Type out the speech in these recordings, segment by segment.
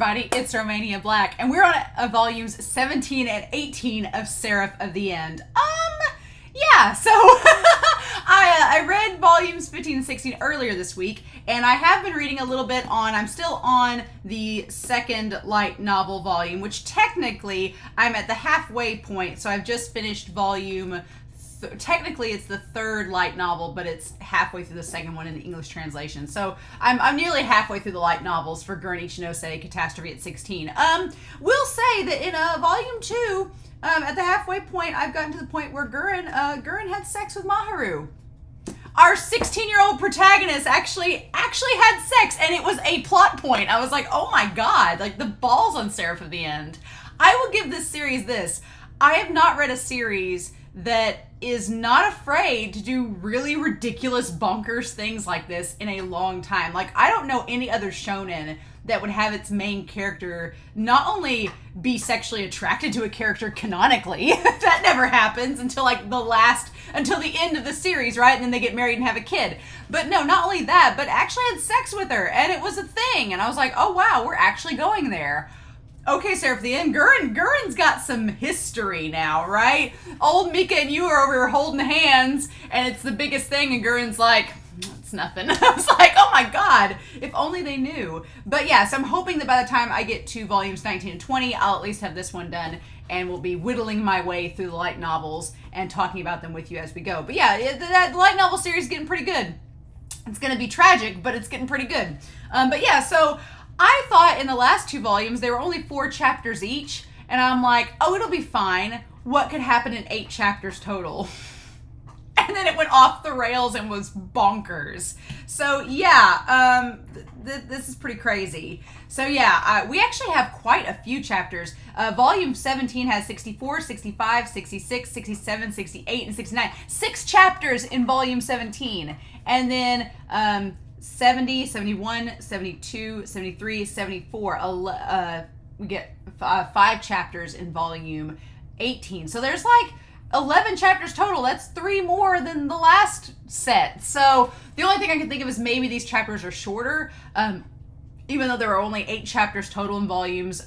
everybody, it's Romania Black, and we're on volumes 17 and 18 of Seraph of the End. Yeah, so I read volumes 15 and 16 earlier this week, and I have been reading a little bit I'm still on the second light novel volume, which technically I'm at the halfway point, so I've just finished volume technically it's the third light novel, but it's halfway through the second one in the English translation. So I'm nearly halfway through the light novels for Guren Ichinose, Catastrophe at 16. We'll say that in volume 2, at the halfway point, I've gotten to the point where Guren had sex with Mahiru. Our 16-year-old protagonist actually had sex, and it was a plot point. I was like, oh my god, like the balls on Seraph of the End. I will give this series this. I have not read a series that is not afraid to do really ridiculous bonkers things like this in a long time. Like, I don't know any other shonen that would have its main character not only be sexually attracted to a character canonically, that never happens until until the end of the series, right? And then they get married and have a kid. But no, not only that, but actually had sex with her, and it was a thing. And I was like, oh wow, we're actually going there. Okay, Seraph of the End, Guren's got some history now, right? Old Mika and Yu are over here holding hands, and it's the biggest thing, and Guren's like, it's nothing. I was like, oh my god, if only they knew. But yeah, so I'm hoping that by the time I get to volumes 19 and 20, I'll at least have this one done, and we'll be whittling my way through the light novels and talking about them with you as we go. But yeah, that light novel series is getting pretty good. It's going to be tragic, but it's getting pretty good. But yeah, so I thought in the last 2 volumes, there were only 4 chapters each, and I'm like, oh, it'll be fine. What could happen in 8 chapters total? And then it went off the rails and was bonkers. So yeah, this is pretty crazy. So yeah, we actually have quite a few chapters. Volume 17 has 64, 65, 66, 67, 68, and 69. 6 chapters in volume 17. And then 70, 71, 72, 73, 74. We get 5 chapters in volume 18. So there's like 11 chapters total. That's 3 more than the last set. So the only thing I can think of is maybe these chapters are shorter. Even though there are only 8 chapters total in volumes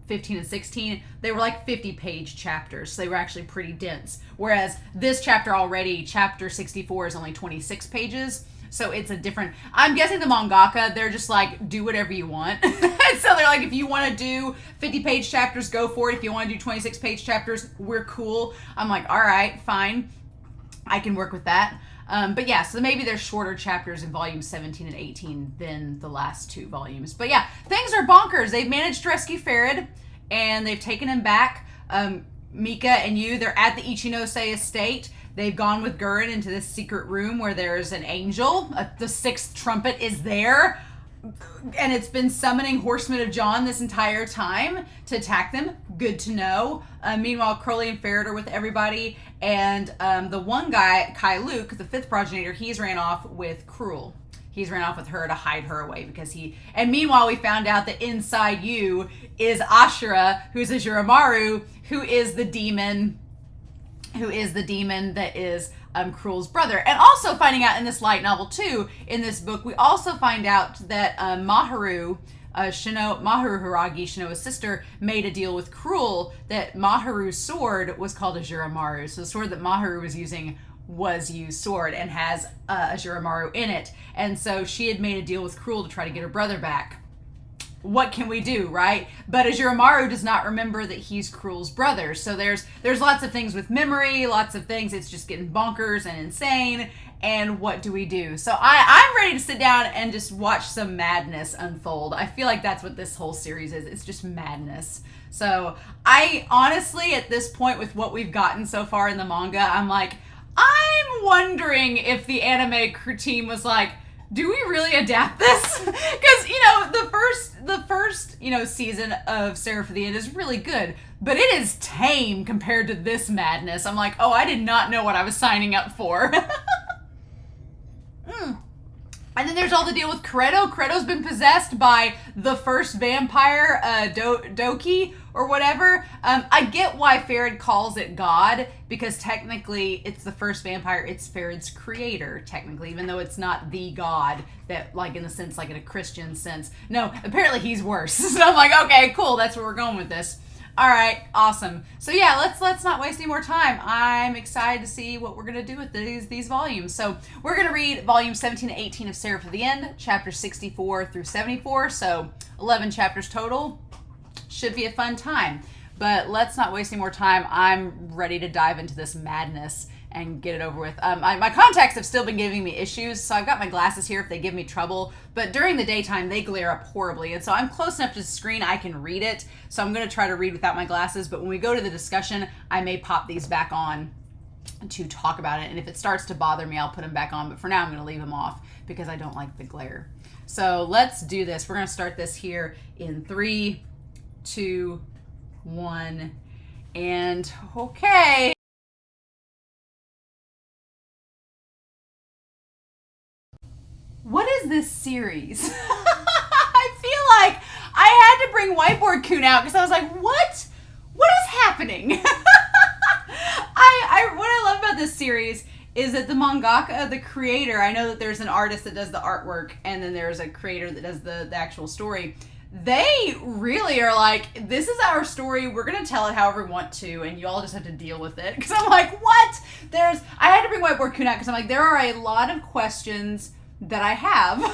15 and 16, they were like 50-page chapters. So they were actually pretty dense. Whereas this chapter already, chapter 64, is only 26 pages. So it's a different, I'm guessing the mangaka, they're just like, do whatever you want. So they're like, if you want to do 50-page chapters, go for it. If you want to do 26-page chapters, we're cool. I'm like, all right, fine. I can work with that. But yeah, so maybe there's shorter chapters in volumes 17 and 18 than the last 2 volumes. But yeah, things are bonkers. They've managed to rescue Farid, and they've taken him back. Mika and Yu, they're at the Ichinose estate. They've gone with Guren into this secret room where there's an angel. The 6th trumpet is there. And it's been summoning Horsemen of John this entire time to attack them. Good to know. Meanwhile, Crowley and Farid are with everybody. And the one guy, Kai Luke, the 5th progenitor, he's ran off with Cruel. He's ran off with her to hide her away because and meanwhile we found out that inside Yu is Ashura, who's a Juramaru, who is the demon that is Cruel's brother. And also finding out in this light novel too, in this book, we also find out that Mahiru, Hiragi, Shinoa's sister, made a deal with Cruel that Mahiru's sword was called a Juramaru. So the sword that Mahiru was using was Yu's sword and has a Juramaru in it. And so she had made a deal with Cruel to try to get her brother back. What can we do, right? But Juramaru does not remember that he's Cruel's brother. So there's lots of things with memory, lots of things. It's just getting bonkers and insane. And what do we do? So I'm ready to sit down and just watch some madness unfold. I feel like that's what this whole series is. It's just madness. So I honestly, at this point with what we've gotten so far in the manga, I'm like, I'm wondering if the anime team was like, do we really adapt this? Because, the first, season of Seraph of the End is really good, but it is tame compared to this madness. I'm like, oh, I did not know what I was signing up for. And And then there's all the deal with Credo. Credo's been possessed by the first vampire, Doki, or whatever. I get why Farid calls it God, because technically it's the first vampire. It's Farid's creator, technically, even though it's not the God that, like, in the sense, like in a Christian sense. No, apparently he's worse. So I'm like, okay, cool, that's where we're going with this. All right, awesome. So yeah, let's not waste any more time. I'm excited to see what we're gonna do with these volumes. So we're gonna read volumes 17 and 18 of Seraph of the End, chapters 64 through 74. So 11 chapters total. Should be a fun time. But let's not waste any more time. I'm ready to dive into this madness and get it over with. My contacts have still been giving me issues, so I've got my glasses here if they give me trouble, but during the daytime they glare up horribly, and so I'm close enough to the screen I can read it, so I'm going to try to read without my glasses, but when we go to the discussion, I may pop these back on to talk about it, and if it starts to bother me, I'll put them back on, but for now I'm going to leave them off because I don't like the glare. So let's do this. We're going to start this here in 3, 2, 1, and okay. What is this series? I feel like I had to bring Whiteboard Coon out because I was like, what? What is happening? What I love about this series is that the mangaka, the creator, I know that there's an artist that does the artwork and then there's a creator that does the actual story. They really are like, this is our story. We're going to tell it however we want to, and you all just have to deal with it. Because I'm like, what? I had to bring Whiteboard Coon out because I'm like, there are a lot of questions that I have and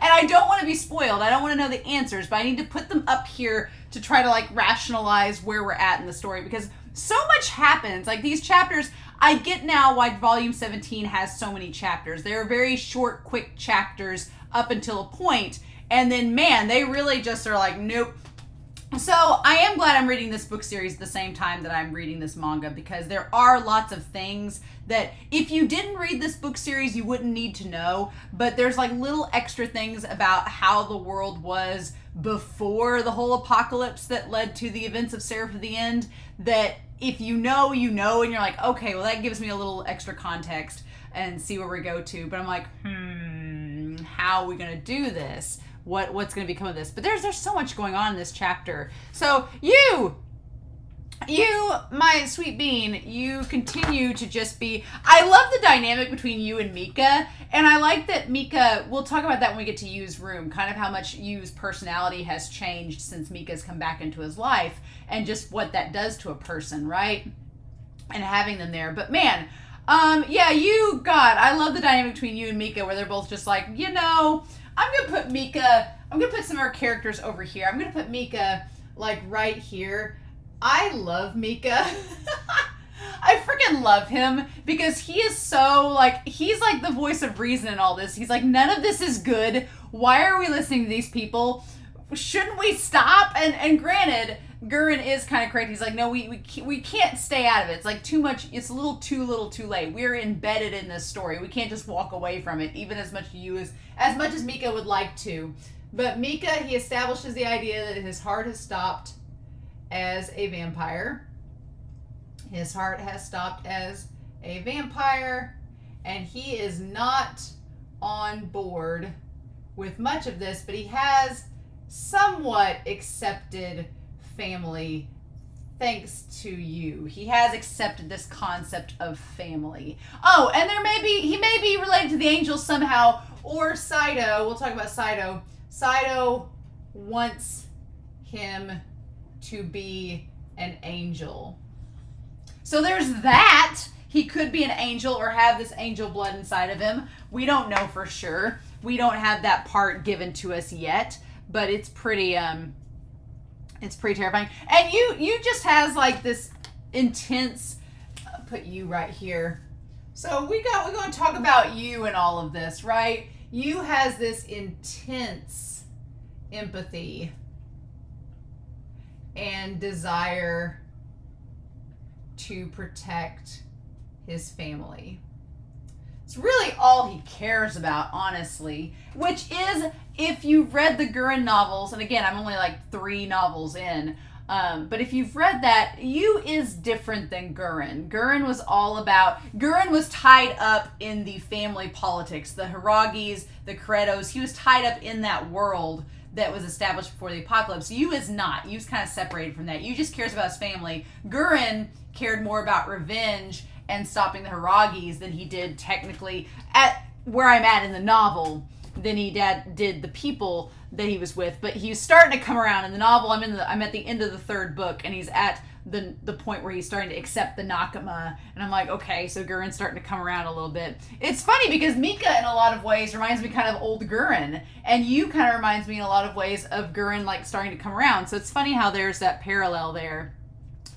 I don't want to be spoiled. I don't want to know the answers, but I need to put them up here to try to like rationalize where we're at in the story because so much happens. Like these chapters, I get now why volume 17 has so many chapters. They're very short, quick chapters up until a point, and then man, they really just are like, nope. So I am glad I'm reading this book series at the same time that I'm reading this manga because there are lots of things that if you didn't read this book series, you wouldn't need to know. But there's like little extra things about how the world was before the whole apocalypse that led to the events of Seraph of the End that if you know, you know, and you're like, okay, well that gives me a little extra context and see where we go to. But I'm like, how are we going to do this? What's going to become of this? But there's so much going on in this chapter. So you, my sweet bean, you continue to just be, I love the dynamic between you and Mika, and I like that Mika, we'll talk about that when we get to Yu's room, kind of how much Yu's personality has changed since Mika's come back into his life, and just what that does to a person, right? And having them there. But man, yeah, God, I love the dynamic between you and Mika, where they're both just like, you know, I'm going to put Mika, I'm going to put some of our characters over here. I'm going to put Mika, like, right here. I love Mika. I freaking love him because he is so, like, he's like the voice of reason in all this. He's like, none of this is good. Why are we listening to these people? Shouldn't we stop? And granted, Guren is kind of crazy. He's like, no, we can't stay out of it. It's like too much. It's a little too late. We're embedded in this story. We can't just walk away from it, even as much as Mika would like to. But Mika, he establishes the idea that his heart has stopped as a vampire. His heart has stopped as a vampire, and he is not on board with much of this, but he has somewhat accepted family thanks to you. He has accepted this concept of family. Oh, and he may be related to the angels somehow, or Saito. We'll talk about Saito. Saito wants him to be an angel. So there's that. He could be an angel or have this angel blood inside of him. We don't know for sure. We don't have that part given to us yet, but it's pretty terrifying. And you just has like this intense, put you right here. So we're going to talk about you and all of this, right? You has this intense empathy and desire to protect his family. It's really all he cares about, honestly, which is, if you've read the Guren novels, and again, I'm only like 3 novels in, But if you've read that, Yu is different than Guren. Guren was tied up in the family politics, the Hiragis, the Credos. He was tied up in that world that was established before the apocalypse. Yu is not. Yu's kind of separated from that. Yu just cares about his family. Guren cared more about revenge and stopping the Hiragis than he did technically at where I'm at in the novel than he did the people that he was with. But he's starting to come around in the novel. I'm at the end of the third book, and he's at the point where he's starting to accept the Nakama, and I'm like, okay, so Guren's starting to come around a little bit. It's funny because Mika in a lot of ways reminds me kind of old Guren, and Yu kind of reminds me in a lot of ways of Guren like starting to come around. So it's funny how there's that parallel there.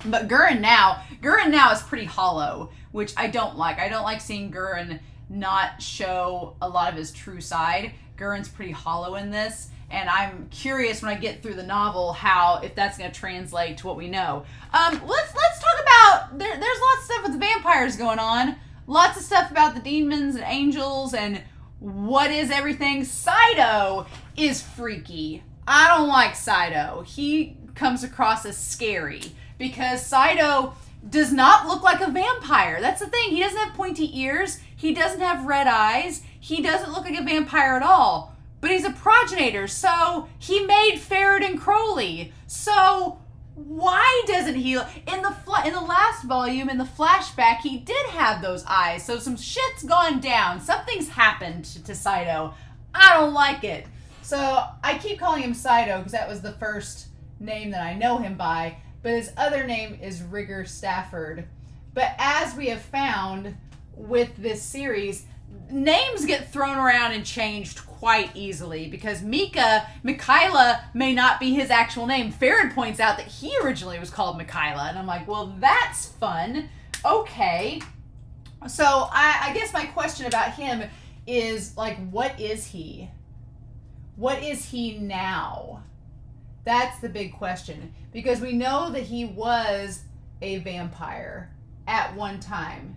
But Guren now is pretty hollow, which I don't like. I don't like seeing Guren not show a lot of his true side. Guren's pretty hollow in this, and I'm curious when I get through the novel if that's going to translate to what we know. Let's talk about there's lots of stuff with the vampires going on. Lots of stuff about the demons and angels and what is everything. Saito is freaky. I don't like Saito. He comes across as scary because Saito does not look like a vampire. That's the thing. He doesn't have pointy ears. He doesn't have red eyes. He doesn't look like a vampire at all. But he's a progenitor, so he made Ferret and Crowley. So why doesn't he? In the last volume, in the flashback, he did have those eyes. So some shit's gone down. Something's happened to Saito. I don't like it. So I keep calling him Saito because that was the first name that I know him by. But his other name is Rigger Stafford. But as we have found with this series, names get thrown around and changed quite easily because Mikhaila may not be his actual name. Farron points out that he originally was called Mikhaila, and I'm like, well, that's fun. Okay. So I guess my question about him is, like, what is he? What is he now? That's the big question. Because we know that he was a vampire at one time.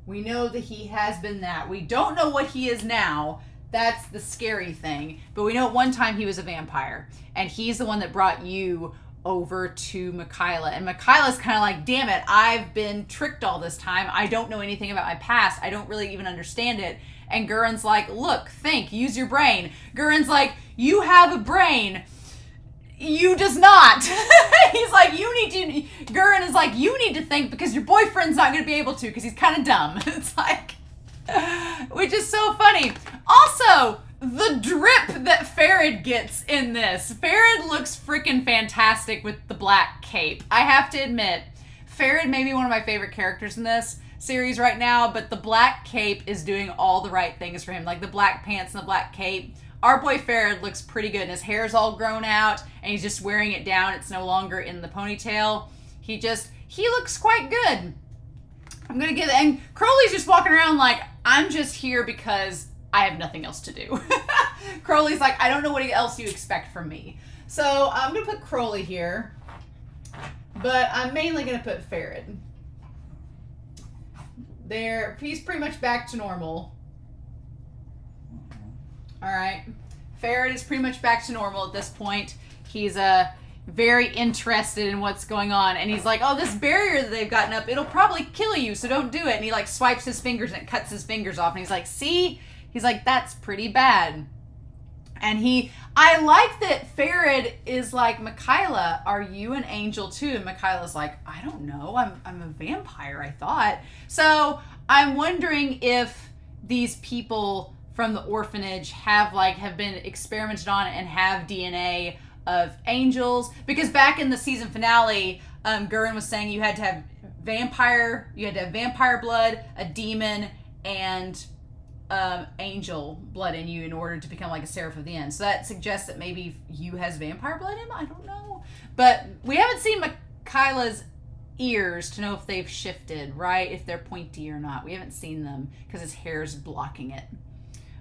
We know that he has been that. We don't know what he is now. That's the scary thing. But we know at one time he was a vampire. And he's the one that brought you over to Mikhaila. And Mikhaila's kind of like, damn it, I've been tricked all this time. I don't know anything about my past. I don't really even understand it. And Guren's like, look, think, use your brain. Guren's like, you have a brain. You does not. He's like, Guren is like, you need to think because your boyfriend's not going to be able to because he's kind of dumb. It's like, which is so funny. Also, the drip that Farad gets in this. Farad looks freaking fantastic with the black cape. I have to admit, Farad may be one of my favorite characters in this series right now, but the black cape is doing all the right things for him. Like the black pants and the black cape. Our boy Farad looks pretty good, and his hair's all grown out, and he's just wearing it down. It's no longer in the ponytail. He looks quite good. I'm gonna give it, and Crowley's just walking around like, I'm just here because I have nothing else to do. Crowley's like, I don't know what else you expect from me. So I'm gonna put Crowley here, but I'm mainly gonna put Farad. There, he's pretty much back to normal. All right. Farad is pretty much back to normal at this point. He's very interested in what's going on. And he's like, oh, this barrier that they've gotten up, it'll probably kill you, so don't do it. And he like swipes his fingers and it cuts his fingers off. And he's like, see? He's like, that's pretty bad. And I like that Farad is like, Mikhaila, are you an angel too? And Mikhaila's like, I don't know. I'm a vampire, I thought. So I'm wondering if these people from the orphanage have been experimented on and have DNA of angels, because back in the season finale, Guren was saying you had to have vampire blood, a demon, and angel blood in you in order to become like a Seraph of the End. So that suggests that maybe Yu has vampire blood in him. I don't know, but we haven't seen Mikhaila's ears to know if they've shifted, right? If they're pointy or not. We haven't seen them because his hair's blocking it.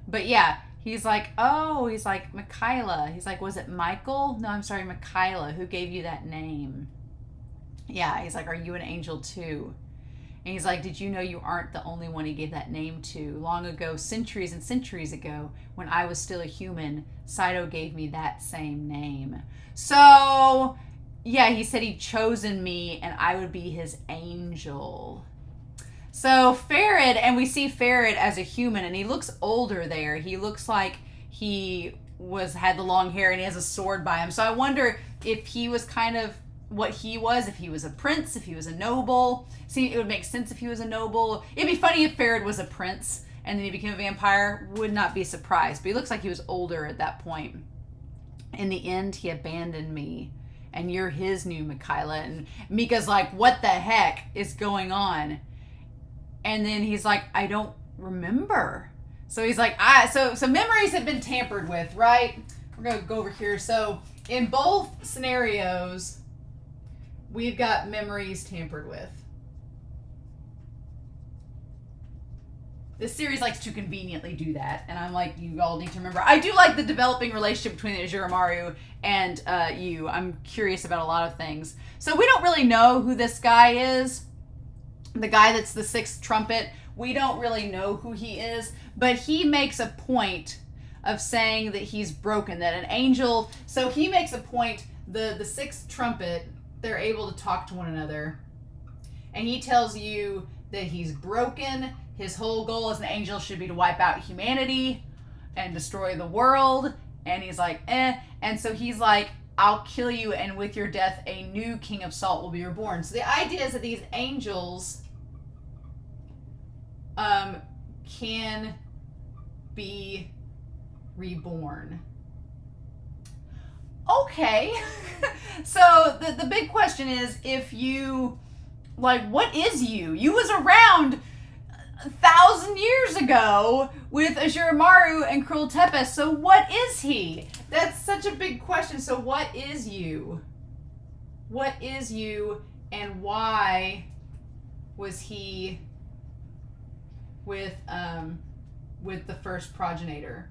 But yeah, he's like, Mikhaila. He's like, was it Michael? No, I'm sorry, Mikhaila. Who gave you that name? Yeah, he's like, are you an angel too? And he's like, did you know you aren't the only one he gave that name to? Long ago, centuries and centuries ago, when I was still a human, Saito gave me that same name. So Yeah, he said he'd chosen me and I would be his angel. So Farad, and we see Farad as a human, and he looks older there. He looks like he had the long hair and he has a sword by him. So I wonder if he was kind of what he was, if he was a prince, if he was a noble. See, it would make sense if he was a noble. It'd be funny if Farad was a prince and then he became a vampire. Would not be surprised. But he looks like he was older at that point. In the end, he abandoned me. And you're his new Michaela. And Mika's like, what the heck is going on? And then he's like, I don't remember. So he's like, so memories have been tampered with, right? We're going to go over here. So in both scenarios, we've got memories tampered with. This series likes to conveniently do that. And I'm like, you all need to remember. I do like the developing relationship between Ujiramaru and Yu. I'm curious about a lot of things. So we don't really know who this guy is. The guy that's the sixth trumpet. We don't really know who he is. But he makes a point of saying that he's broken. That an angel... So he makes a point, the sixth trumpet, they're able to talk to one another. And he tells you that he's broken. His whole goal as an angel should be to wipe out humanity and destroy the world. And he's like, And so he's like, I'll kill you, and with your death, a new king of salt will be reborn. So the idea is that these angels can be reborn. Okay. So the big question is, if you, like, what is you? You was around 1,000 years ago with Ujiramaru and Cruel Tempest. So what is he? That's such a big question. So what is you? What is you, and why was he with the first progenitor?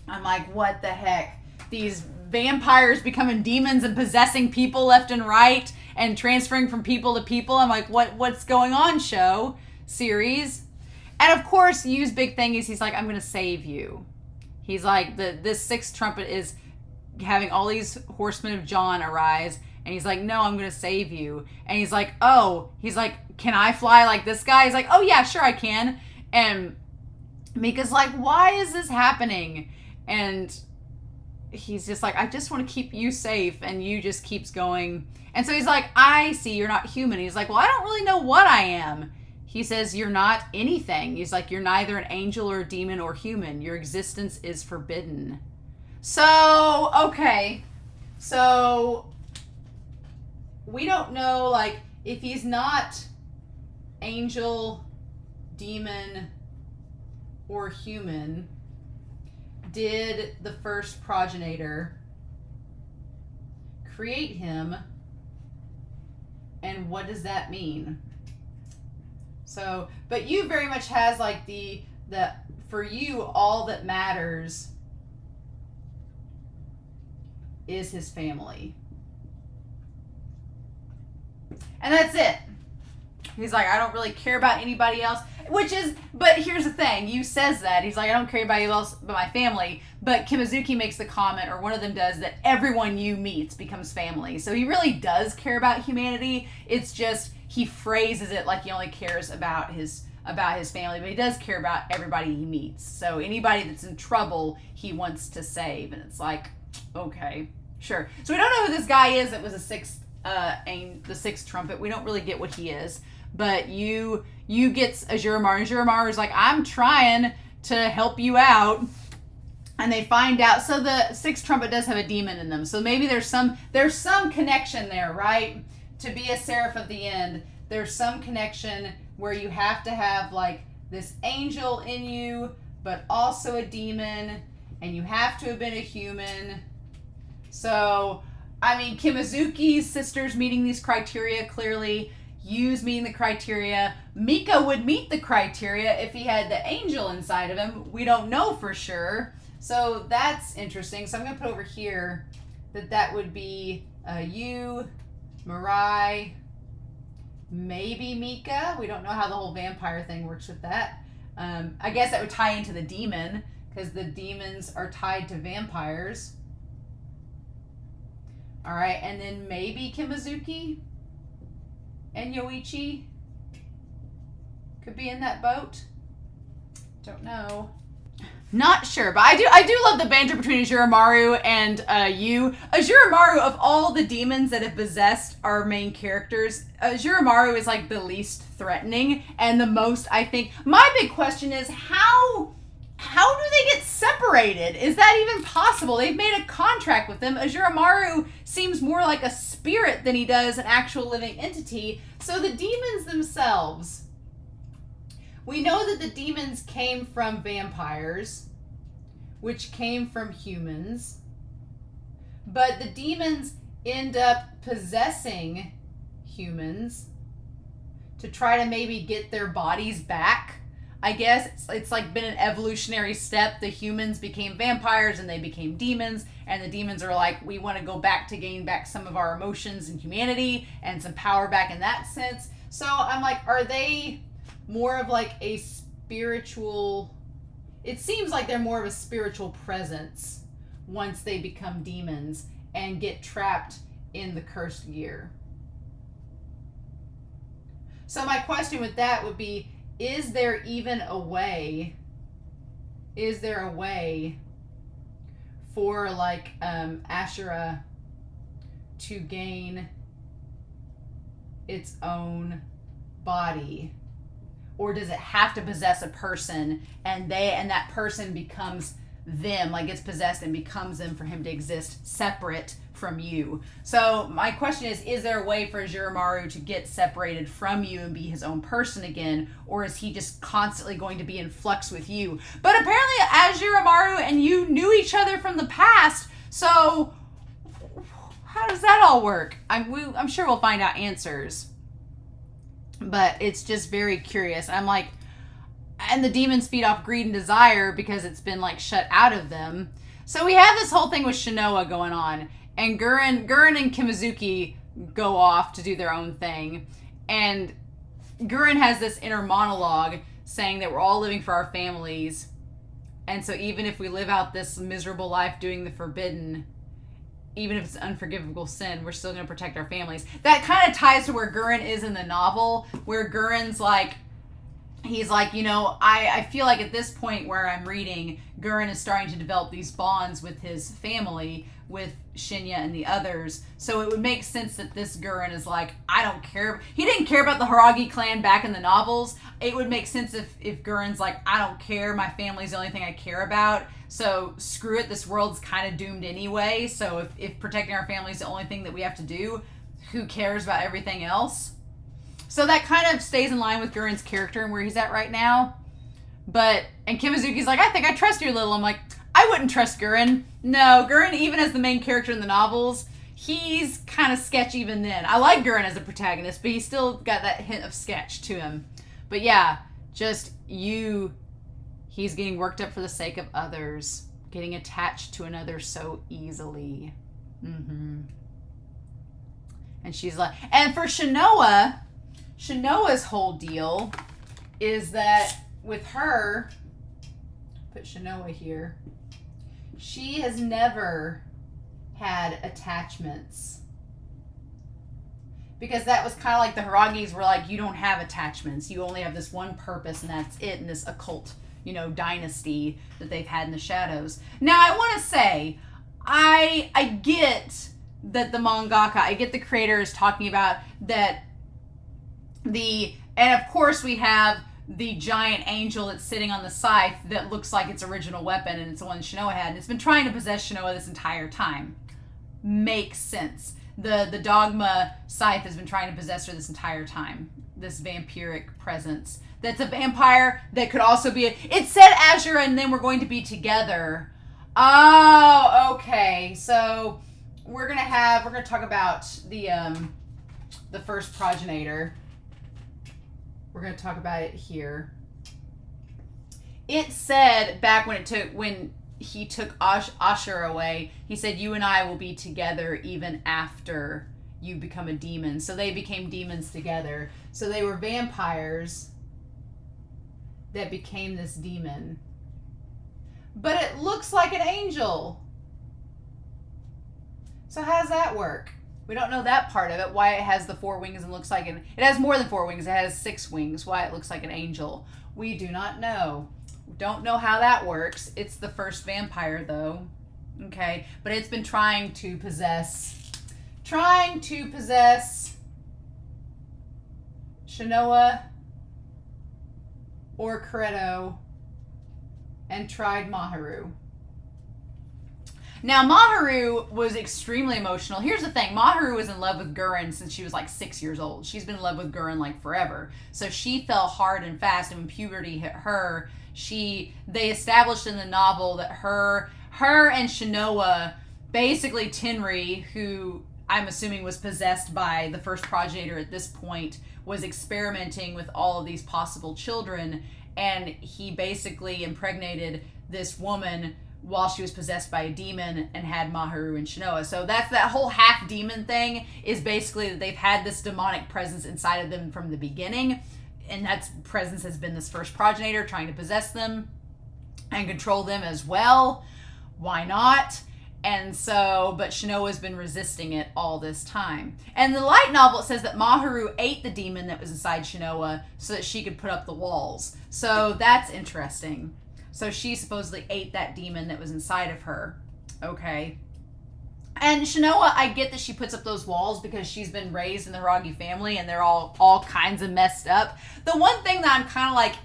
I'm like, what the heck? These vampires becoming demons and possessing people left and right and transferring from people to people. I'm like, what's going on, show? Series. And of course, Yu's big thing is he's like, I'm going to save you. He's like, this sixth trumpet is having all these horsemen of John arise. And he's like, no, I'm going to save you. And he's like, can I fly like this guy? He's like, oh yeah, sure I can. And Mika's like, why is this happening? And he's just like, I just want to keep you safe. And Yu just keeps going. And so he's like, I see you're not human. He's like, well, I don't really know what I am. He says, you're not anything. He's like, you're neither an angel or a demon or human. Your existence is forbidden. So, okay. So, we don't know, like, if he's not angel, demon, or human, did the first progenitor create him? And what does that mean? So, but Yu very much has like the for Yu, all that matters is his family. And that's it. He's like, I don't really care about anybody else. But here's the thing. Yu says that. He's like, I don't care about anybody else but my family. But Kimizuki makes the comment, or one of them does, that everyone Yu meets becomes family. So he really does care about humanity. It's just, he phrases it like he only cares about his family. But he does care about everybody he meets. So anybody that's in trouble, he wants to save. And it's like, okay, sure. So we don't know who this guy is that was the sixth trumpet. We don't really get what he is. But Yu gets Ujiramaru, and Ujiramaru is like, I'm trying to help you out. And they find out, so the sixth trumpet does have a demon in them. So maybe there's some connection there, right? To be a Seraph of the End, there's some connection where you have to have like this angel in you, but also a demon, and you have to have been a human. So, I mean, Kimizuki's sister's meeting these criteria clearly. Yu's meeting the criteria. Mika would meet the criteria if he had the angel inside of him. We don't know for sure. So that's interesting. So I'm going to put over here that would be Yu, Mirai, maybe Mika. We don't know how the whole vampire thing works with that. I guess that would tie into the demon, because the demons are tied to vampires. All right, and then maybe Kimazuki and Yoichi could be in that boat. Don't know. Not sure, but I do love the banter between Azurumaru and Yu. Azurumaru, of all the demons that have possessed our main characters, Azurumaru is like the least threatening and the most, I think. My big question is how do they get separated? Is that even possible? They've made a contract with them. Azurumaru seems more like a spirit than he does an actual living entity. So the demons themselves, we know that the demons came from vampires, which came from humans, but the demons end up possessing humans to try to maybe get their bodies back. I guess it's like been an evolutionary step. The humans became vampires and they became demons, and the demons are like, we want to go back to gain back some of our emotions and humanity and some power back in that sense. So I'm like, are they more of like a spiritual, it seems like they're more of a spiritual presence once they become demons and get trapped in the cursed gear. So my question with that would be, is there even a way, for like Ashura to gain its own body? Or does it have to possess a person and that person becomes them, like gets possessed and becomes them for him to exist separate from you? So my question is there a way for Azurumaru to get separated from you and be his own person again? Or is he just constantly going to be in flux with you? But apparently Azurumaru and you knew each other from the past, so how does that all work? I'm sure we'll find out answers. But it's just very curious. I'm like, and the demons feed off greed and desire because it's been like shut out of them. So we have this whole thing with Shinoa going on, and Guren and Kimazuki go off to do their own thing, and Guren has this inner monologue saying that we're all living for our families, and so even if we live out this miserable life doing the forbidden, even if it's an unforgivable sin, we're still going to protect our families. That kind of ties to where Guren is in the novel, where Guren's like, he's like, you know, I feel like at this point where I'm reading, Guren is starting to develop these bonds with his family, with Shinya and the others. So it would make sense that this Guren is like, I don't care. He didn't care about the Hiragi clan back in the novels. It would make sense if Guren's like, I don't care. My family's the only thing I care about. So screw it. This world's kind of doomed anyway. So if protecting our family is the only thing that we have to do, who cares about everything else? So that kind of stays in line with Guren's character and where he's at right now. And Kimazuki's like, I think I trust you a little. I'm like, I wouldn't trust Guren. No, Guren, even as the main character in the novels, he's kind of sketch even then. I like Guren as a protagonist, but he's still got that hint of sketch to him. But yeah, just he's getting worked up for the sake of others, getting attached to another so easily. Mm-hmm. And she's like, and for Shinoa's whole deal is that with her, put Shinoa here, she has never had attachments. Because that was kind of like the Hiragis were like, you don't have attachments. You only have this one purpose and that's it in this occult, dynasty that they've had in the shadows. Now, I want to say, I get that the mangaka, I get the creator is talking about that and of course we have the giant angel that's sitting on the scythe that looks like its original weapon, and it's the one Shinoa had, and it's been trying to possess Shinoa this entire time. Makes sense. The dogma scythe has been trying to possess her this entire time. This vampiric presence. That's a vampire that could also be it said Ashura and then we're going to be together. Oh, okay. So we're gonna talk about the first progenitor. We're going to talk about it here. It said back when he took Ashur away, he said, you and I will be together even after you become a demon. So they became demons together. So they were vampires that became this demon. But it looks like an angel. So how does that work? We don't know that part of it, why it has the 4 wings and looks like it has more than 4 wings. It has 6 wings, why it looks like an angel. We do not know. We don't know how that works. It's the first vampire, though. Okay, but it's been trying to possess Shinoa or Credo and tried Mahiru. Now, Mahiru was extremely emotional. Here's the thing. Mahiru was in love with Guren since she was like 6 years old. She's been in love with Guren like forever. So she fell hard and fast, and when puberty hit her, they established in the novel that her and Shinoa, basically Tenri, who I'm assuming was possessed by the first progenitor at this point, was experimenting with all of these possible children, and he basically impregnated this woman while she was possessed by a demon and had Mahiru and Shinoa. So that's that whole half demon thing, is basically that they've had this demonic presence inside of them from the beginning, and that presence has been this first progenitor trying to possess them and control them as well. Why not? And so, but Shinoa's been resisting it all this time. And the light novel, it says that Mahiru ate the demon that was inside Shinoa so that she could put up the walls. So that's interesting. So she supposedly ate that demon that was inside of her. Okay. And Shinoa, I get that she puts up those walls because she's been raised in the Hiragi family and they're all kinds of messed up. The one thing that I'm kind of like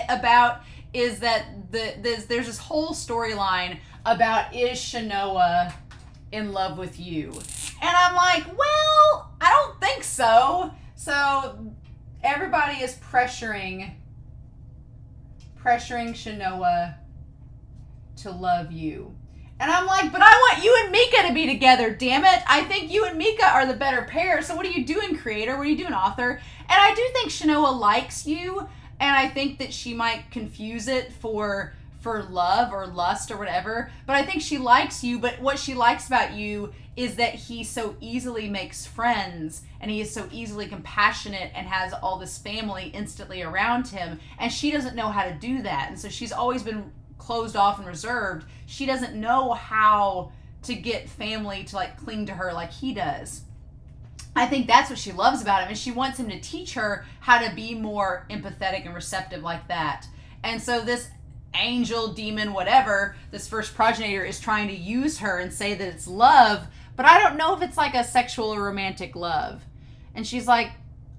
about is that there's this whole storyline about, is Shinoa in love with you? And I'm like, well, I don't think so. So everybody is pressuring Shinoa to love you. And I'm like, but I want you and Mika to be together, damn it. I think you and Mika are the better pair. So what are you doing, creator? What are you doing, author? And I do think Shinoa likes you, and I think that she might confuse it for love or lust or whatever. But I think she likes you, but what she likes about you is that he so easily makes friends, and he is so easily compassionate and has all this family instantly around him, and she doesn't know how to do that. And so she's always been closed off and reserved. She doesn't know how to get family to like cling to her like he does. I think that's what she loves about him, and she wants him to teach her how to be more empathetic and receptive like that. And so this angel, demon, whatever, this first progenitor is trying to use her and say that it's love, but I don't know if it's like a sexual or romantic love. And she's like,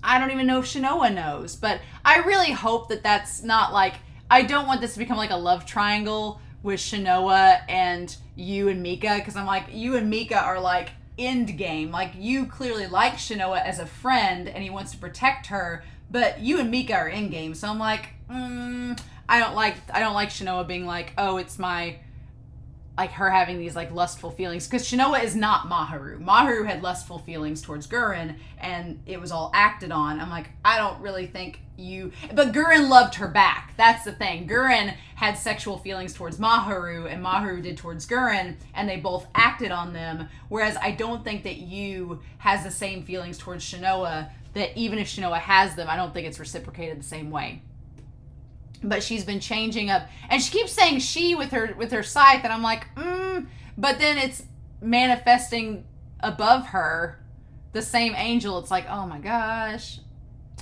I don't even know if Shinoa knows, but I really hope that that's not like, I don't want this to become like a love triangle with Shinoa and Yu and Mika, because I'm like, Yu and Mika are like end game. Like, Yu clearly likes Shinoa as a friend and he wants to protect her, but Yu and Mika are in game. So I'm like, I don't like Shinoa being like, oh, it's my, like, her having these like lustful feelings, because Shinoa is not Mahiru. Mahiru had lustful feelings towards Guren and it was all acted on. I'm like, I don't really think but Guren loved her back. That's the thing. Guren had sexual feelings towards Mahiru and Mahiru did towards Guren, and they both acted on them, whereas I don't think that Yu has the same feelings towards Shinoa, that even if Shinoa has them, I don't think it's reciprocated the same way. But she's been changing up, and she keeps saying she with her scythe, and I'm like, but then it's manifesting above her the same angel. It's like, oh my gosh,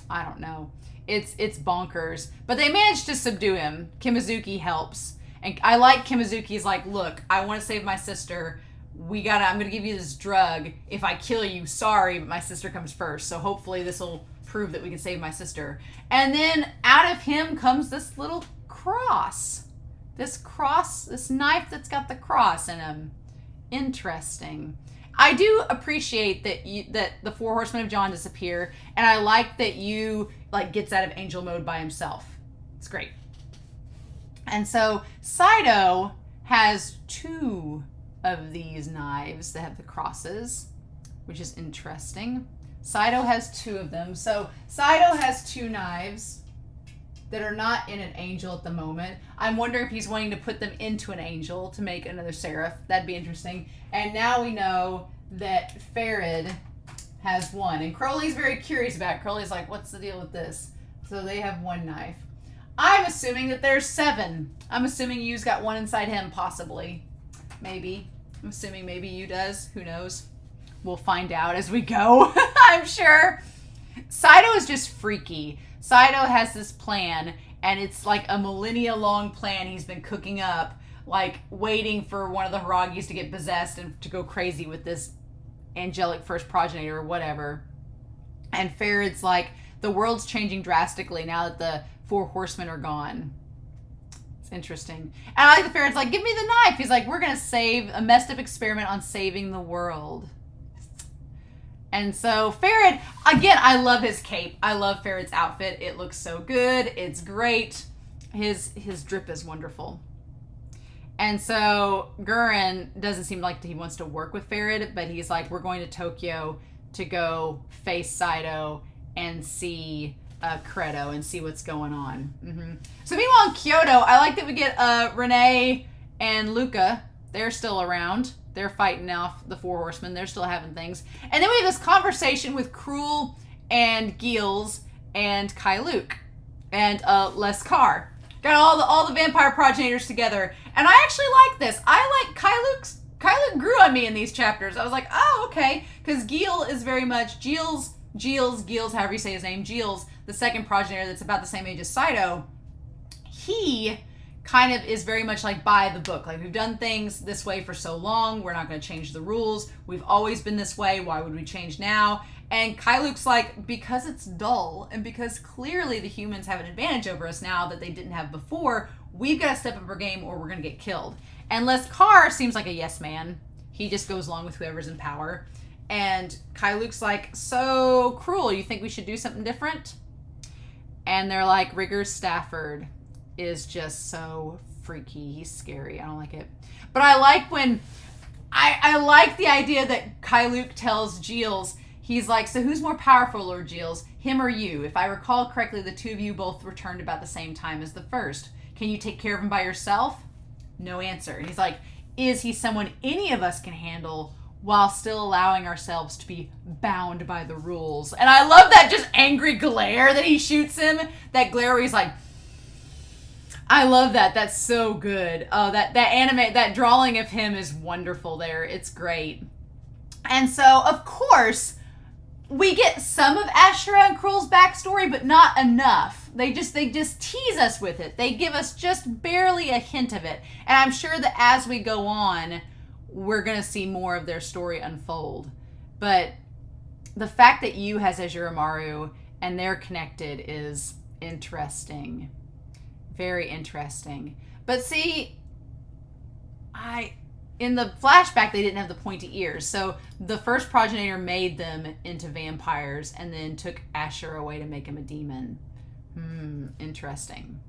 I don't know. It's bonkers. But they managed to subdue him. Kimizuki helps, and I like Kimizuki's like, look, I want to save my sister. I'm gonna give you this drug. If I kill you, sorry, but my sister comes first. So hopefully this will prove that we can save my sister. And then out of him comes this little cross. This knife that's got the cross in him. Interesting. I do appreciate that the 4 horsemen of John disappear, and I like that Yu like gets out of angel mode by himself. It's great. And so Saito has 2 of these knives that have the crosses, which is interesting. Saito has 2 of them. So Saito has 2 knives that are not in an angel at the moment. I'm wondering if he's wanting to put them into an angel to make another Seraph. That'd be interesting. And now we know that Farid has 1. And Crowley's very curious about it. Crowley's like, what's the deal with this? So they have 1 knife. I'm assuming that there's 7. I'm assuming Yu's got 1 inside him, possibly. Maybe. I'm assuming maybe Yu does. Who knows? We'll find out as we go, I'm sure. Saito is just freaky. Saito has this plan, and it's like a millennia-long plan he's been cooking up, like waiting for one of the Hiragis to get possessed and to go crazy with this angelic first progenitor or whatever. And Farid's like, the world's changing drastically now that the 4 horsemen are gone. It's interesting. And I like the Farid's like, give me the knife. He's like, we're going to save a messed up experiment on saving the world. And so Farid, again, I love his cape. I love Farid's outfit. It looks so good. It's great. His drip is wonderful. And so Guren doesn't seem like he wants to work with Farid, but he's like, we're going to Tokyo to go face Saito and see Credo and see what's going on. Mm-hmm. So meanwhile in Kyoto, I like that we get Renee and Luca. They're still around. They're fighting off the 4 horsemen. They're still having things. And then we have this conversation with Cruel and Gilles and Kai Luke and Leskar. Got all the vampire progenitors together. And I actually like this. I like Kai Luke grew on me in these chapters. I was like, oh, okay. Because Gilles is very much, Gilles, however you say his name, Gilles, the second progenitor that's about the same age as Saito. He kind of is very much like by the book. Like, we've done things this way for so long. We're not going to change the rules. We've always been this way. Why would we change now? And Kai Luke's like, because it's dull and because clearly the humans have an advantage over us now that they didn't have before, we've got to step up our game or we're going to get killed. And Leskar seems like a yes man. He just goes along with whoever's in power. And Kai Luke's like, so Cruel, you think we should do something different? And they're like, Rigger Stafford is just so freaky. He's scary. I don't like it. But I like when I like the idea that Kai Luke tells Gilles, he's like, so who's more powerful, Lord Gilles, him or you? If I recall correctly, the 2 of you both returned about the same time as the first. Can you take care of him by yourself? No answer. And he's like, is he someone any of us can handle while still allowing ourselves to be bound by the rules? And I love that just angry glare that he shoots him. That glare where he's like, I love that. That's so good. Oh, that drawing of him is wonderful there. It's great. And so, of course, we get some of Ashura and Cruel's backstory, but not enough. They just tease us with it. They give us just barely a hint of it. And I'm sure that as we go on, we're going to see more of their story unfold. But the fact that Yu has Azuramaru and they're connected is interesting. Very interesting. But see, in the flashback, they didn't have the pointy ears. So the first progenitor made them into vampires and then took Asher away to make him a demon. Interesting.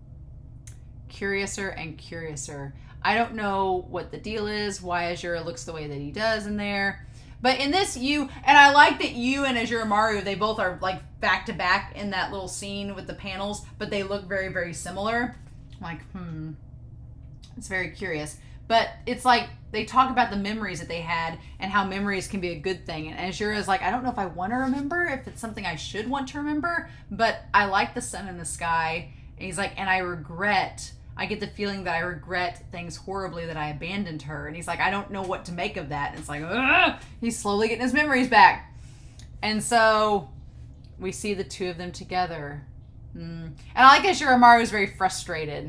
Curiouser and curiouser. I don't know what the deal is, why Azure looks the way that he does in there. But in this, and I like that Yu and Azuramaru, they both are like back to back in that little scene with the panels, but they look very, very similar. I'm like, it's very curious. But it's like they talk about the memories that they had and how memories can be a good thing. And Azure is like, I don't know if I want to remember, if it's something I should want to remember, but I like the sun in the sky. And he's like, and I get the feeling that I regret things horribly that I abandoned her. And he's like, I don't know what to make of that. And it's like, ugh! He's slowly getting his memories back. And so we see the 2 of them together. And I like that Shiramaru is very frustrated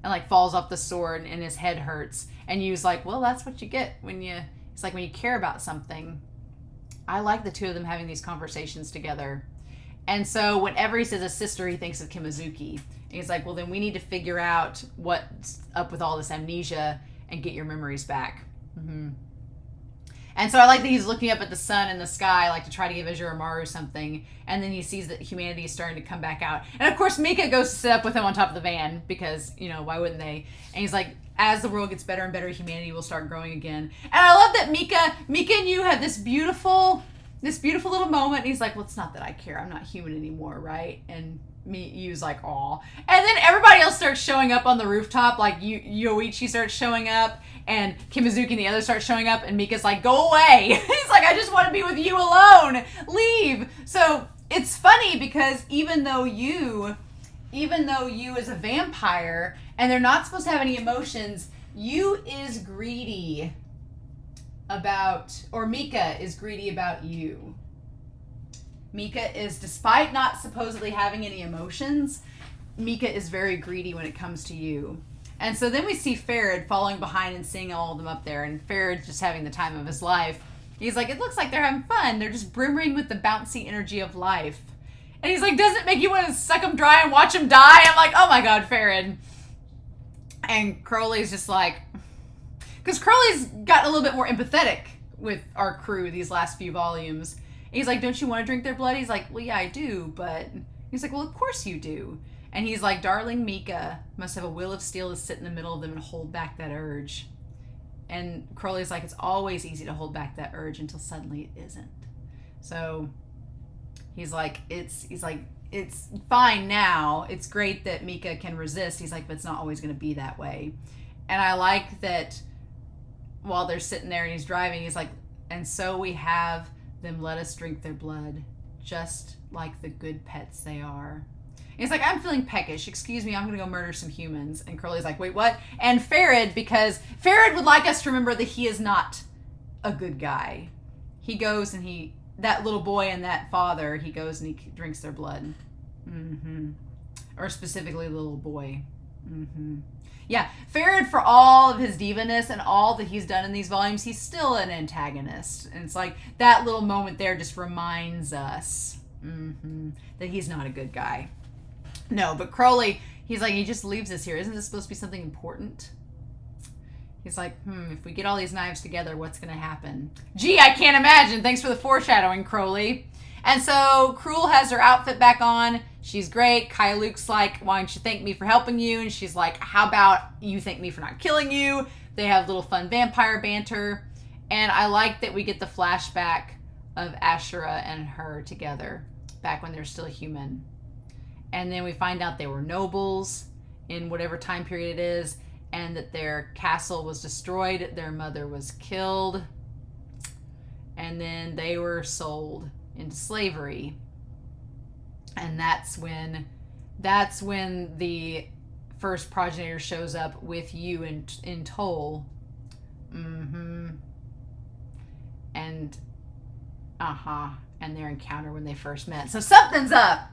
and like falls off the sword and his head hurts. And Yu's like, well, that's what you get when you care about something. I like the 2 of them having these conversations together. And so whenever he says a sister, he thinks of Kimazuki. And he's like, well, then we need to figure out what's up with all this amnesia and get your memories back. And so I like that he's looking up at the sun and the sky, like to try to give Azuramaru something. And then he sees that humanity is starting to come back out. And of course, Mika goes to sit up with him on top of the van because, why wouldn't they? And he's like, as the world gets better and better, humanity will start growing again. And I love that Mika and Yu have this beautiful little moment. And he's like, well, it's not that I care. I'm not human anymore, right? And Yu's like, aw. And then everybody else starts showing up on the rooftop. Like Yoichi starts showing up and Kimazuki and the others start showing up. And Mika's like, go away. He's like, I just want to be with you alone. Leave. So it's funny because even though Yu is a vampire and they're not supposed to have any emotions, Yu is greedy. Mika is greedy about you. Mika is, despite not supposedly having any emotions, Mika is very greedy when it comes to you. And so then we see Farad following behind and seeing all of them up there, and Farad's just having the time of his life. He's like, it looks like they're having fun. They're just brimming with the bouncy energy of life. And he's like, doesn't it make you want to suck them dry and watch them die? I'm like, oh my God, Farad. And Crowley's just like, because Crowley's gotten a little bit more empathetic with our crew these last few volumes. And he's like, don't you want to drink their blood? He's like, well, yeah, I do, but... He's like, well, of course you do. And he's like, darling Mika must have a will of steel to sit in the middle of them and hold back that urge. And Crowley's like, it's always easy to hold back that urge until suddenly it isn't. So he's like, it's fine now. It's great that Mika can resist. He's like, but it's not always going to be that way. And I like that while they're sitting there and he's driving, he's like, and so we have them let us drink their blood, just like the good pets they are. And he's like, I'm feeling peckish. Excuse me, I'm going to go murder some humans. And Curly's like, wait, what? And Farad, because Farad would like us to remember that he is not a good guy. He goes and that little boy and that father, he goes and he drinks their blood. Mm-hmm. Or specifically the little boy. Mm-hmm. Yeah, Farad, for all of his divaness and all that he's done in these volumes, he's still an antagonist. And it's like that little moment there just reminds us that he's not a good guy. No, but Crowley, he's like, he just leaves us here. Isn't this supposed to be something important? He's like, if we get all these knives together, what's going to happen? Gee, I can't imagine. Thanks for the foreshadowing, Crowley. And so Cruel has her outfit back on. She's great. Kai Luke's like, why don't you thank me for helping you? And she's like, how about you thank me for not killing you? They have little fun vampire banter. And I like that we get the flashback of Ashura and her together back when they're still human. And then we find out they were nobles in whatever time period it is, and that their castle was destroyed, their mother was killed, and then they were sold into slavery. And that's when the first progenitor shows up with Yu in tow. And their encounter when they first met. So something's up.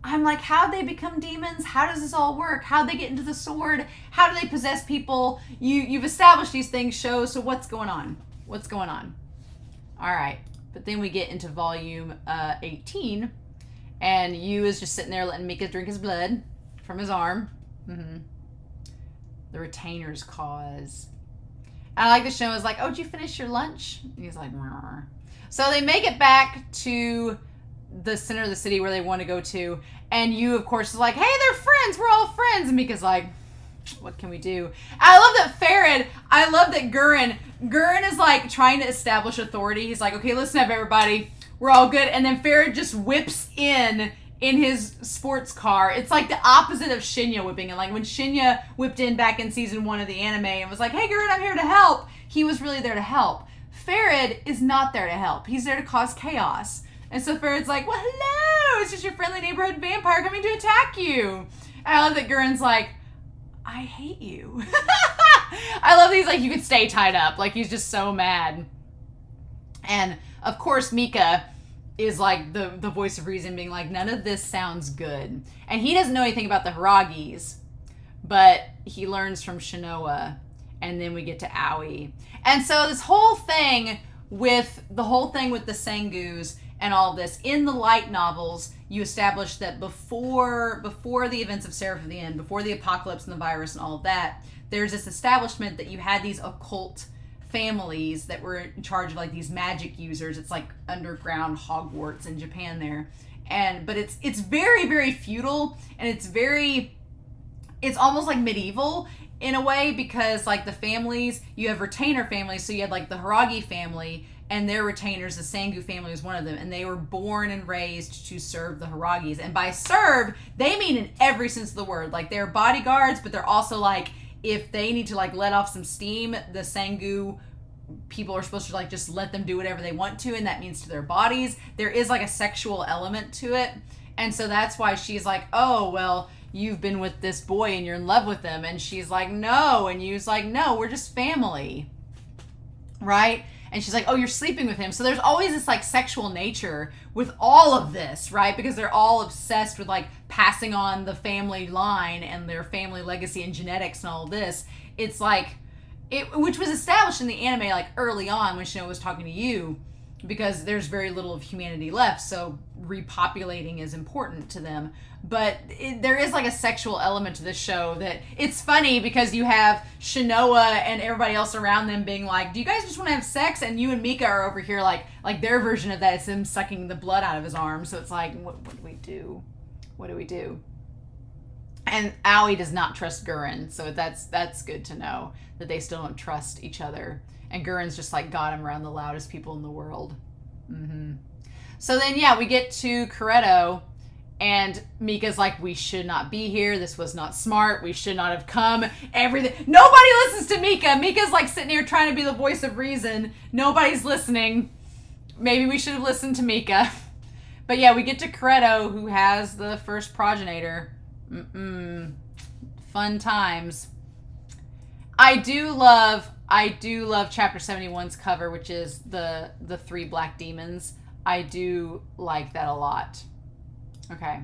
I'm like, how'd they become demons? How does this all work? How'd they get into the sword? How do they possess people? You've established these things, show, so what's going on? What's going on? All right. But then we get into volume 18, and Yu is just sitting there letting Mika drink his blood from his arm. The retainer's cause. And I like the show is like, oh, did you finish your lunch? And he's like, Rrr. So they make it back to the center of the city where they want to go to, and Yu, of course, is like, hey, they're friends, we're all friends. And Mika's like, what can we do? I love that Guren is like trying to establish authority. He's like, okay, listen up, everybody, we're all good. And then Farad just whips in his sports car. It's like the opposite of Shinya whipping in. Like when Shinya whipped in back in season 1 of the anime and was like, hey, Guren, I'm here to help. He was really there to help. Farad is not there to help. He's there to cause chaos. And so Farad's like, well, hello, it's just your friendly neighborhood vampire coming to attack you. And I love that Guren's like, I hate you. I love that he's like, you could stay tied up. Like, he's just so mad. And, of course, Mika is like the voice of reason, being like, none of this sounds good. And he doesn't know anything about the Hiragis, but he learns from Shinoa. And then we get to Aoi. And so this whole thing with the Sengus and all this, in the light novels, you establish that before the events of Seraph of the End, before the apocalypse and the virus and all of that, there's this establishment that you had these occult families that were in charge of like these magic users. It's like underground Hogwarts in Japan there. But it's very, very feudal, and it's almost like medieval in a way, because like the families, you have retainer families. So you had like the Hiragi family and their retainers, the Sengu family was one of them, and they were born and raised to serve the Hiragis. And by serve, they mean in every sense of the word. Like, they're bodyguards, but they're also like, if they need to like let off some steam, the Sengu people are supposed to like just let them do whatever they want to, and that means to their bodies. There is like a sexual element to it. And so that's why she's like, oh, well, you've been with this boy and you're in love with him. And she's like, no. And Yu's like, no, we're just family. right? And she's like, oh, you're sleeping with him. So there's always this like sexual nature with all of this, right? Because they're all obsessed with like passing on the family line and their family legacy and genetics and all of this. It's like, which was established in the anime like early on when Shinoa was talking to you, because there's very little of humanity left, so repopulating is important to them. But there is like a sexual element to this show that it's funny because you have Shinoa and everybody else around them being like, do you guys just want to have sex? And you and Mika are over here like their version of that is him sucking the blood out of his arm. So it's like, what do we do? What do we do? And Aoi does not trust Guren, so that's good to know that they still don't trust each other. And Guren's just like got him around the loudest people in the world. So then, yeah, we get to Coretto, and Mika's like, we should not be here. This was not smart. We should not have come. Everything. Nobody listens to Mika. Mika's like sitting here trying to be the voice of reason. Nobody's listening. Maybe we should have listened to Mika. But yeah, we get to Coretto, who has the first progenitor. Fun times. I do love chapter 71's cover, which is the 3 black demons. I do like that a lot. Okay.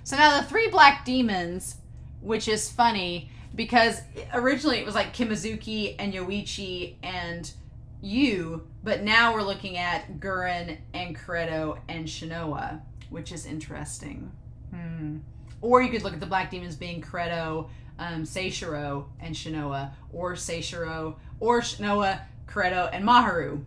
So now the 3 black demons, which is funny because originally it was like Kimazuki and Yoichi and Yu, but now we're looking at Guren and Coretto and Shinoa, which is interesting. Or you could look at the black demons being Coretto, Seishiro, and Shinoa, or Seishiro, or Shinoa, Coretto, and Mahiru.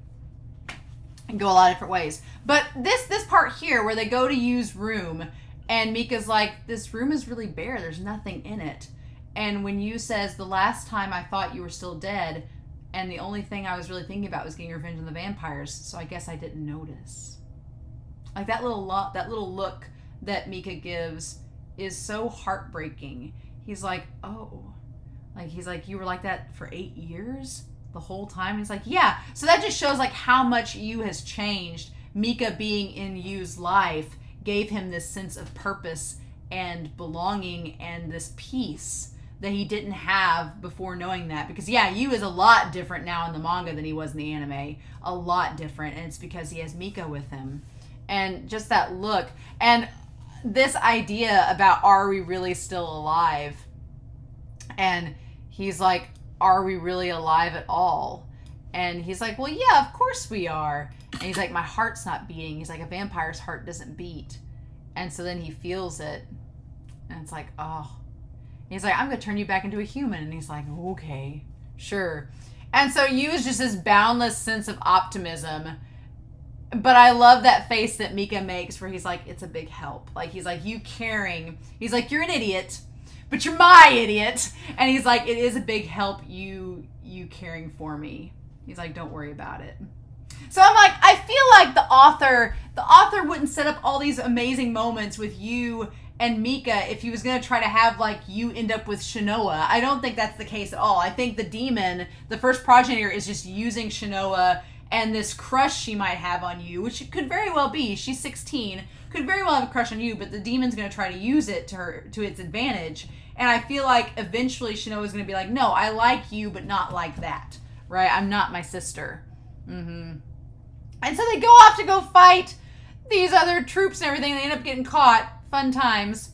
And go a lot of different ways. But this part here, where they go to use room, and Mika's like, this room is really bare. There's nothing in it. And when Yu says, the last time I thought you were still dead, and the only thing I was really thinking about was getting revenge on the vampires, so I guess I didn't notice. Like that little look that Mika gives is so heartbreaking. He's like, oh, like he's like, you were like that for 8 years the whole time. He's like, yeah. So that just shows like how much Yu has changed. Mika being in Yu's life gave him this sense of purpose and belonging and this peace that he didn't have before knowing that. Because yeah, Yu is a lot different now in the manga than he was in the anime. A lot different. And it's because he has Mika with him. And just that look. And this idea about, are we really still alive? And he's like, are we really alive at all? And he's like, well, yeah, of course we are. And he's like, my heart's not beating. He's like, a vampire's heart doesn't beat. And so then he feels it. And it's like, oh. And he's like, I'm going to turn you back into a human. And he's like, okay, sure. And so Yu is just this boundless sense of optimism. But I love that face that Mika makes where he's like, it's a big help. Like, he's like, you caring. He's like, you're an idiot, but you're my idiot. And he's like, it is a big help you caring for me. He's like, don't worry about it. So I'm like, I feel like the author wouldn't set up all these amazing moments with Yu and Mika if he was going to try to have like you end up with Shinoa. I don't think that's the case at all. I think the demon, the first progenitor, is just using Shinoa and this crush she might have on Yu, which it could very well be. She's 16, could very well have a crush on Yu, but the demon's going to try to use it to its advantage. And I feel like eventually Shinoa's going to be like, no, I like you, but not like that, right? I'm not my sister. And so they go off to go fight these other troops and everything. They end up getting caught. Fun times.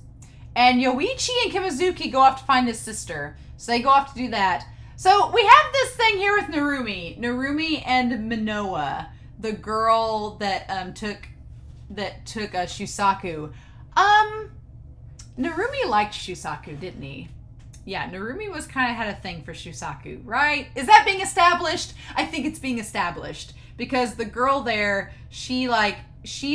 And Yoichi and Kimazuki go off to find his sister. So they go off to do that. So we have this thing here with Narumi. Narumi and Minoa, the girl that took Shusaku. Narumi liked Shusaku, didn't he? Yeah, Narumi was kind of had a thing for Shusaku, right? Is that being established? I think it's being established because the girl there, she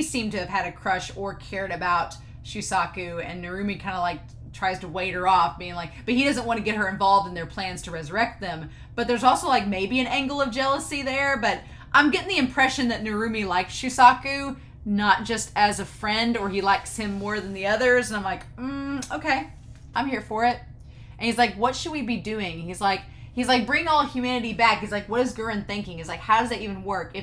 seemed to have had a crush or cared about Shusaku, and Narumi kind of like tries to wait her off, being like, but he doesn't want to get her involved in their plans to resurrect them. But there's also like maybe an angle of jealousy there, but I'm getting the impression that Narumi likes Shusaku, not just as a friend, or he likes him more than the others. And I'm like, okay, I'm here for it. And he's like, what should we be doing? He's like, bring all humanity back. He's like, what is Guren thinking? He's like, how does that even work?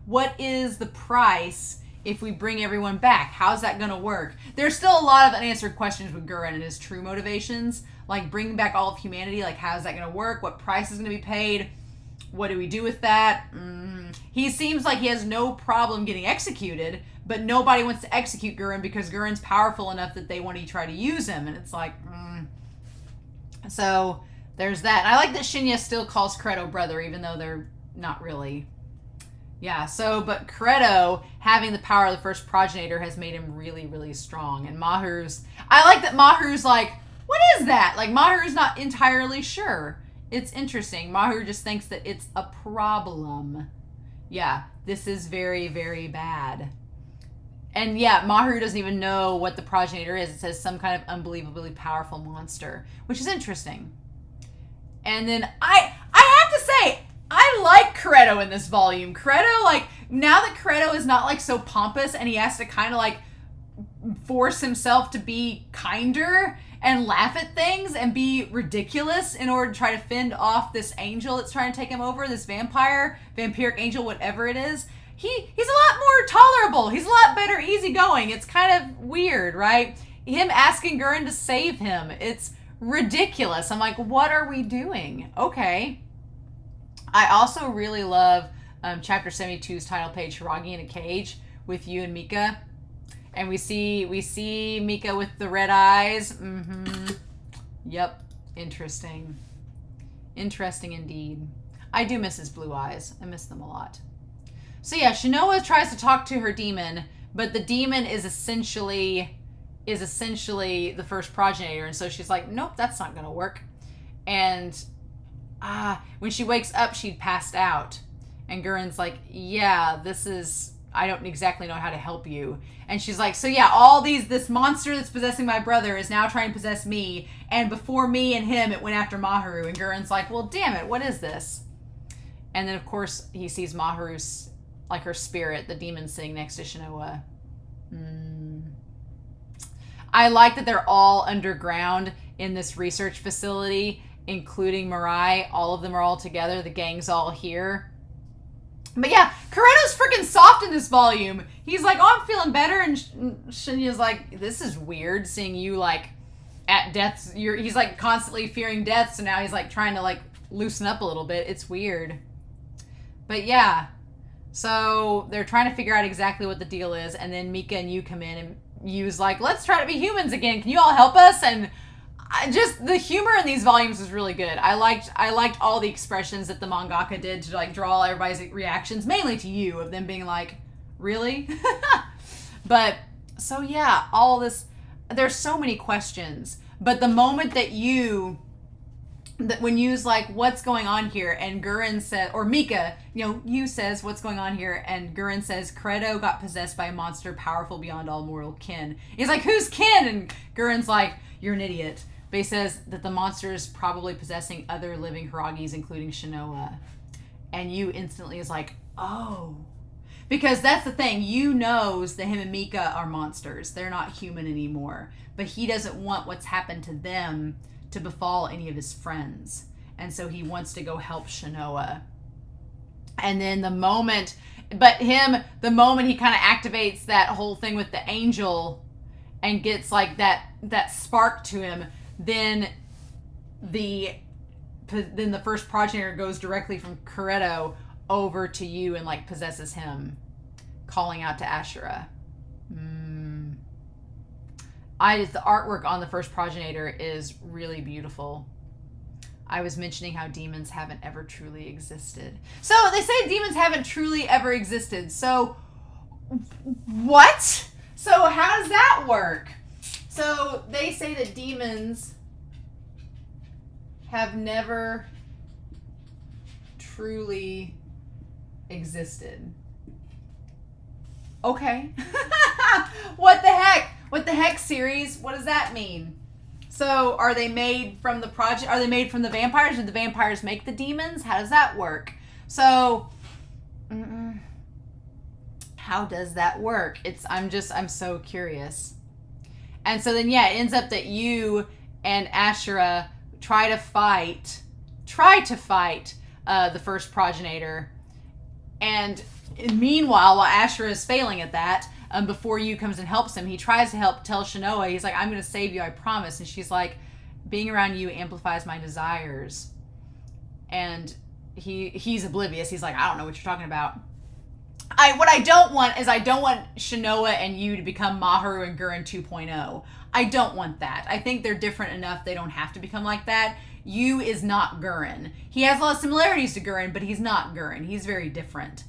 What is the price if we bring everyone back? How's that going to work? There's still a lot of unanswered questions with Guren and his true motivations. Like bringing back all of humanity, like how's that going to work? What price is going to be paid? What do we do with that? He seems like he has no problem getting executed, but nobody wants to execute Guren because Guren's powerful enough that they want to try to use him. And it's like, So there's that. And I like that Shinya still calls Credo brother, even though they're not really. Yeah, but Credo, having the power of the first progenitor, has made him really, really strong. And I like that Mahiru's like, what is that? Like, Mahiru's not entirely sure. It's interesting. Mahiru just thinks that it's a problem. Yeah, this is very, very bad. And yeah, Mahiru doesn't even know what the progenitor is. It says some kind of unbelievably powerful monster, which is interesting. And then I have to say, I like Credo in this volume. Credo, like, now that Credo is not, like, so pompous and he has to kind of, like, force himself to be kinder and laugh at things and be ridiculous in order to try to fend off this angel that's trying to take him over, this vampiric angel, whatever it is. He's a lot more tolerable. He's a lot better easygoing. It's kind of weird, right? Him asking Guren to save him. It's ridiculous. I'm like, what are we doing? Okay. I also really love chapter 72's title page, Hiragi in a cage, with Yu and Mika. And we see Mika with the red eyes. Yep. Interesting. Interesting indeed. I do miss his blue eyes. I miss them a lot. So yeah, Shinoa tries to talk to her demon, but the demon is essentially the first progenitor, and so she's like, nope, that's not gonna work. And when she wakes up, she'd passed out. And Guren's like, yeah, I don't exactly know how to help you. And she's like, so yeah, this monster that's possessing my brother is now trying to possess me. And before me and him, it went after Mahiru. And Guren's like, well, damn it, what is this? And then, of course, he sees Mahiru's, like, her spirit, the demon sitting next to Shinoa. I like that they're all underground in this research facility, including Mirai. All of them are all together. The gang's all here. But yeah, Corretto's freaking soft in this volume. He's like, oh, I'm feeling better. And Shinya's like, this is weird seeing you, like, at death's... He's, like, constantly fearing death. So now he's, like, trying to, like, loosen up a little bit. It's weird. But yeah. So they're trying to figure out exactly what the deal is. And then Mika and Yu come in. And Yu's like, let's try to be humans again. Can you all help us? And... just the humor in these volumes was really good. I liked all the expressions that the mangaka did to, like, draw everybody's reactions, mainly to Yu, of them being like, really? But so yeah, all this, there's so many questions. But the moment that when Yu's like, what's going on here? And Guren said, or Mika, Yu says, what's going on here? And Guren says, Credo got possessed by a monster powerful beyond all mortal kin. He's like, who's kin? And Guren's like, you're an idiot. But he says that the monster is probably possessing other living Hiragis, including Shinoa. And Yu instantly is like, oh. Because that's the thing. Yu knows that him and Mika are monsters. They're not human anymore. But he doesn't want what's happened to them to befall any of his friends. And so he wants to go help Shinoa. And then the moment he kind of activates that whole thing with the angel and gets, like, that spark to him, then the first progenitor goes directly from Credo over to Yu and, like, possesses him, calling out to Ashura. The artwork on the first progenitor is really beautiful. I was mentioning how demons haven't ever truly existed. So they say demons haven't truly ever existed. So what? So how does that work? So they say that demons have never truly existed. Okay. What the heck? What the heck, series? What does that mean? So are they made from the Are they made from the vampires? Did the vampires make the demons? How does that work? So how does that work? I'm so curious. And so then, yeah, it ends up that Yu and Ashura try to fight the first progenitor. And meanwhile, while Ashura is failing at that, before Yu comes and helps him, he tries to tell Shinoa, he's like, I'm going to save you, I promise. And she's like, being around you amplifies my desires. And he's oblivious. He's like, I don't know what you're talking about. What I don't want is I don't want Shinoa and Yu to become Mahiru and Guren 2.0. I don't want that. I think they're different enough they don't have to become like that. Yu is not Guren. He has a lot of similarities to Guren, but he's not Guren. He's very different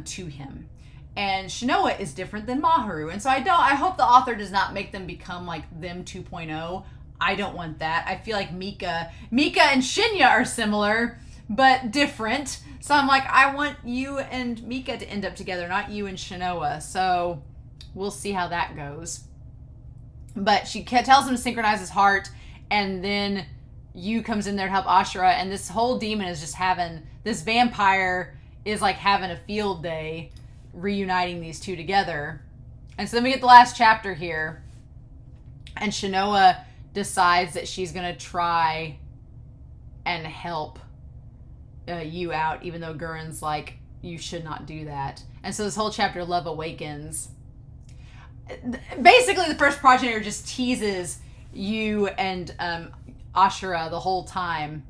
to him. And Shinoa is different than Mahiru. And so I hope the author does not make them become like them 2.0. I don't want that. I feel like Mika and Shinya are similar, but different. So I'm like, I want Yu and Mika to end up together, not Yu and Shinoa. So we'll see how that goes. But she tells him to synchronize his heart, and then Yu comes in there to help Ashura, and this whole demon is just this vampire is like having a field day reuniting these two together. And so then we get the last chapter here, and Shinoa decides that she's going to try and help Yu out, even though Guren's like, you should not do that. And so this whole chapter, Love Awakens. Basically, the first progenitor just teases Yu and Ashura the whole time,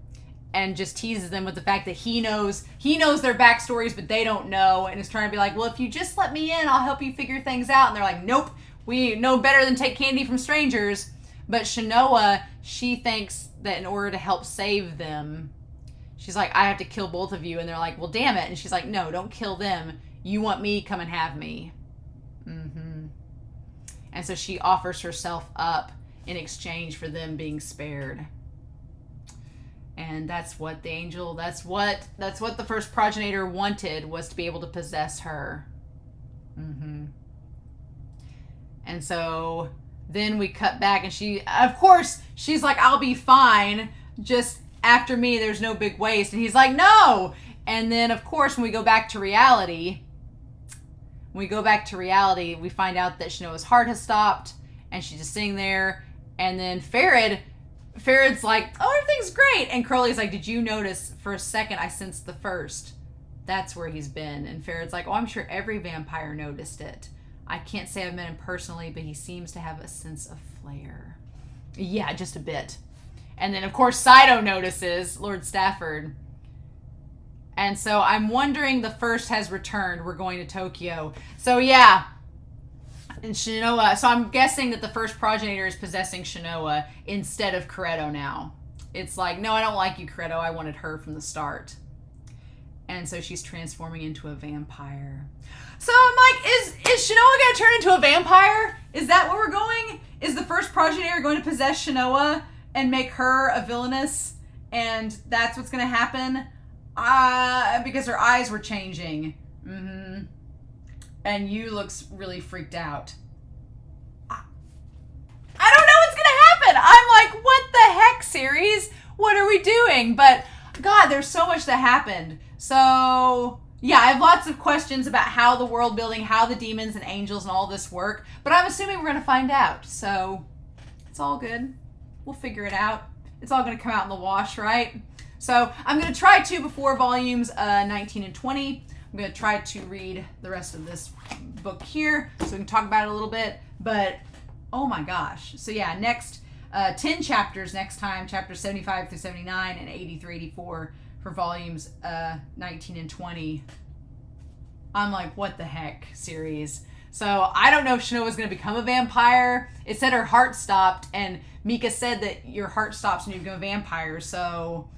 and just teases them with the fact that he knows their backstories, but they don't know, and is trying to be like, well, if you just let me in, I'll help you figure things out. And they're like, nope, we know better than take candy from strangers. But Shinoa, she thinks that in order to help save them, she's like, I have to kill both of you. And they're like, well, damn it. And she's like, no, don't kill them. You want me, come and have me. And so she offers herself up in exchange for them being spared. And that's what the angel, that's what the first progenitor wanted, was to be able to possess her. And so then we cut back, and she's like, I'll be fine. Just after me, there's no big waste. And he's like, no. And then, of course, when we go back to reality, we find out that Shinoa's heart has stopped, and she's just sitting there. And then Farid's like, oh, everything's great. And Crowley's like, did you notice for a second I sensed the first? That's where he's been. And Farid's like, oh, I'm sure every vampire noticed it. I can't say I've met him personally, but he seems to have a sense of flair. Yeah, just a bit. And then, of course, Saito notices, Lord Stafford. And so I'm wondering, the first has returned. We're going to Tokyo. So, yeah. And Shinoa, so I'm guessing that the first progenitor is possessing Shinoa instead of Corretto now. It's like, no, I don't like you, Corretto. I wanted her from the start. And so she's transforming into a vampire. So I'm like, is Shinoa going to turn into a vampire? Is that where we're going? Is the first progenitor going to possess Shinoa and make her a villainess? And that's what's going to happen? Because her eyes were changing. And Yu looks really freaked out. I don't know what's going to happen. I'm like, what the heck, series? What are we doing? But, God, there's so much that happened. So, yeah, I have lots of questions about how the world building, how the demons and angels and all this work. But I'm assuming we're going to find out. So, it's all good. We'll figure it out. It's all going to come out in the wash, right? So, I'm going to try to before volumes 19 and 20. I'm going to try to read the rest of this book here so we can talk about it a little bit. But, oh my gosh. So yeah, next 10 chapters next time, chapters 75 through 79 and 80 through 84 for volumes 19 and 20. I'm like, what the heck, series? So I don't know if Shinoa's going to become a vampire. It said her heart stopped, and Mika said that your heart stops when you become a vampire. So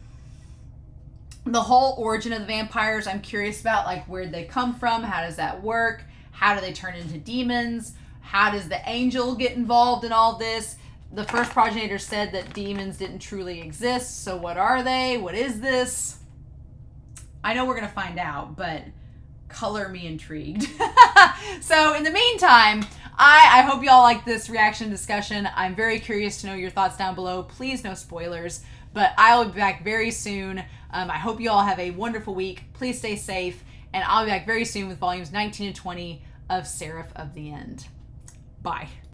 the whole origin of the vampires, I'm curious about, like, where'd they come from? How does that work? How do they turn into demons? How does the angel get involved in all this? The first progenitor said that demons didn't truly exist, so what are they? What is this? I know we're going to find out, but color me intrigued. So in the meantime, I hope you all like this reaction discussion. I'm very curious to know your thoughts down below. Please, no spoilers. But I will be back very soon. I hope you all have a wonderful week. Please stay safe. And I'll be back very soon with volumes 19 and 20 of Seraph of the End. Bye.